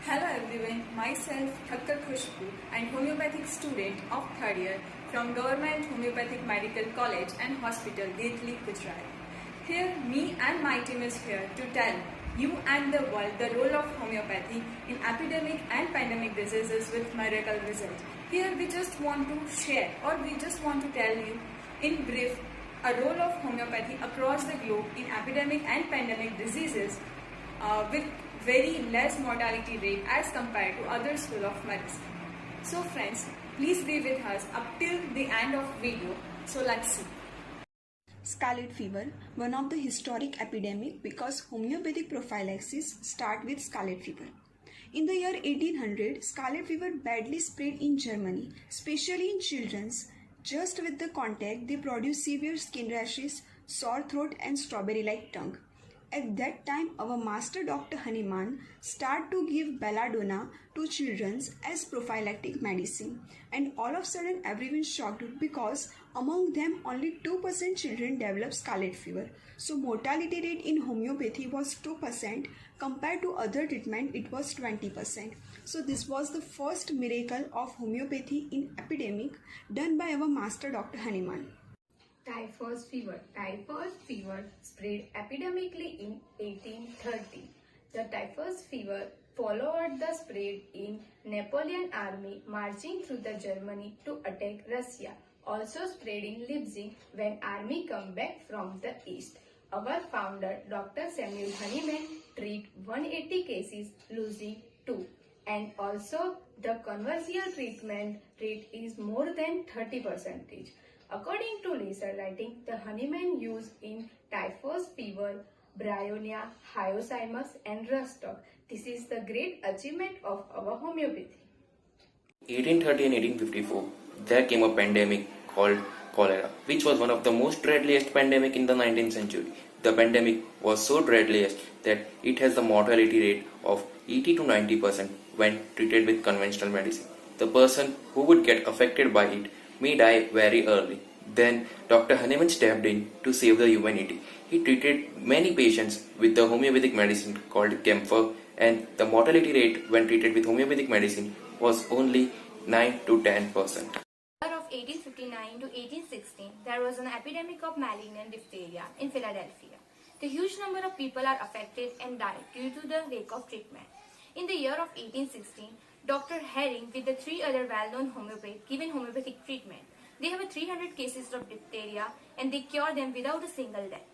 Hello everyone, myself Thakkar Khushbu and homeopathic student of 3rd year from Government Homeopathic Medical College and Hospital, Detli, Gujarat. Here, me and my team is here to tell you and the world the role of homeopathy in epidemic and pandemic diseases with miracle results. Here we just want to share or we just want to tell you in brief a role of homeopathy across the globe in epidemic and pandemic diseases with very less mortality rate as compared to other school of medicine. So friends, please be with us up till the end of video. So let's see. Scarlet fever, one of the historic epidemic because homeopathic prophylaxis start with scarlet fever. In the year 1800, scarlet fever badly spread in Germany, especially in children. Just with the contact, they produce severe skin rashes, sore throat and strawberry-like tongue. At that time, our master Dr. Hahnemann started to give belladonna to children as prophylactic medicine. And all of a sudden, everyone shocked because among them only 2% children develop scarlet fever. So mortality rate in homeopathy was 2% compared to other treatment it was 20%. So this was the first miracle of homeopathy in epidemic done by our master Dr. Hahnemann. Typhus fever. Typhus fever spread epidemically in 1830. The typhus fever followed the spread in Napoleon army marching through the Germany to attack Russia. Also spread in Leipzig when army come back from the east. Our founder Dr. Samuel Hahnemann treat 180 cases losing 2. And also the conversion treatment rate is more than 30%. According to laser lighting, the Hahnemann used in typhus fever, bryonia, hyoscyamus and rust. This is the great achievement of our homeopathy. 1830 and 1854, there came a pandemic called cholera, which was one of the most deadliest pandemic in the 19th century. The pandemic was so deadliest that it has the mortality rate of 80 to 90% when treated with conventional medicine. The person who would get affected by it may die very early. Then Dr. Hahnemann stepped in to save the humanity. He treated many patients with the homeopathic medicine called camphor, and the mortality rate when treated with homeopathic medicine was only 9 to 10%. Of 1859 to 1816, there was an epidemic of malignant diphtheria in Philadelphia. The huge number of people are affected and died due to the lack of treatment. In the year of 1816, Dr. Herring with the 3 other well-known homeopaths given homeopathic treatment. They have 300 cases of diphtheria and they cure them without a single death.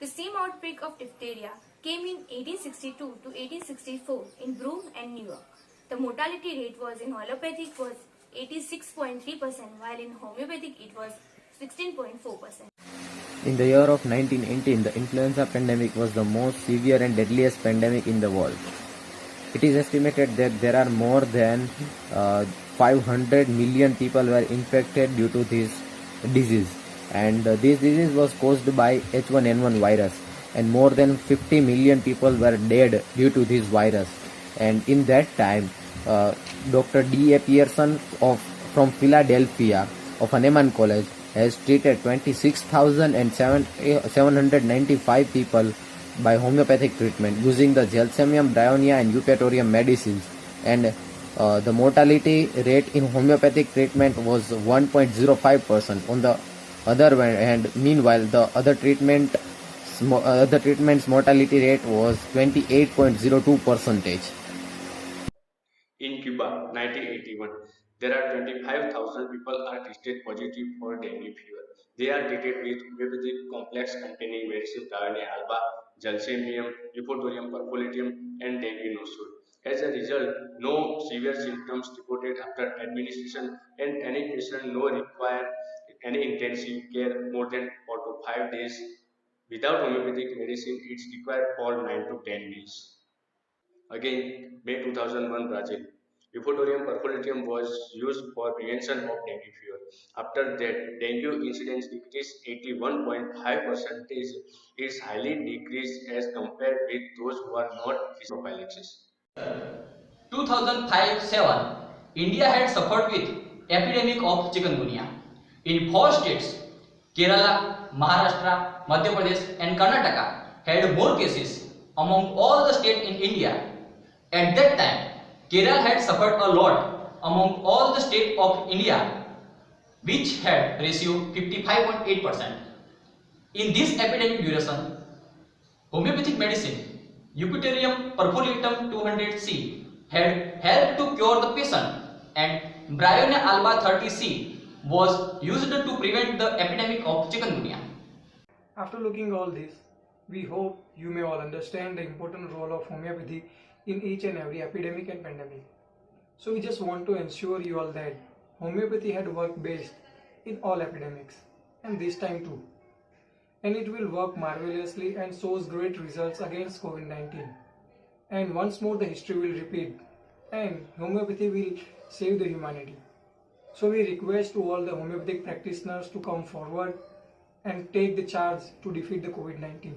The same outbreak of diphtheria came in 1862 to 1864 in Broome and New York. The mortality rate was in allopathic was 86.3% while in homeopathic it was 16.4%. In the year of 1918, the influenza pandemic was the most severe and deadliest pandemic in the world. It is estimated that there are more than 500 million people were infected due to this disease, and this disease was caused by H1N1 virus, and more than 50 million people were dead due to this virus. And in that time, Dr. D. A. Pearson from Philadelphia of Hahnemann College has treated 26,795 people by homeopathic treatment using the Gelsemium, Bryonia and Eupatorium medicines, and the mortality rate in homeopathic treatment was 1.05%. On the other hand, meanwhile, the other treatment's mortality rate was 28.02%. In Cuba, 1981, there are 25,000 people are tested positive for dengue fever. They are treated with homeopathic complex containing medicine Bryonia alba, Gelsemium, Eupatorium percolatum, and dengue nosur. As a result, no severe symptoms reported after administration, and any patient no require any intensive care more than 4 to 5 days. Without homeopathic medicine, it's required for 9 to 10 days. Again, May 2001, Brazil. Eupatorium percolatum was used for prevention of dengue fever. After that, dengue incidence decreased 81.5%. Is highly decreased as compared with those who are not prophylaxis. 2005-7, India had suffered with epidemic of chikungunya. In 4 states, Kerala, Maharashtra, Madhya Pradesh and Karnataka had more cases among all the states in India. At that time, Kerala had suffered a lot among all the states of India, which had ratio 55.8%. In this epidemic duration, homeopathic medicine, Eupatorium perfoliatum 200C, had helped to cure the patient, and Bryonia alba 30C was used to prevent the epidemic of chikungunya. After looking all this, we hope you may all understand the important role of homeopathy in each and every epidemic and pandemic. So we just want to ensure you all that homeopathy had worked best in all epidemics, and this time too. And it will work marvelously and shows great results against COVID-19. And once more the history will repeat, and homeopathy will save the humanity. So we request to all the homeopathic practitioners to come forward and take the charge to defeat the COVID-19.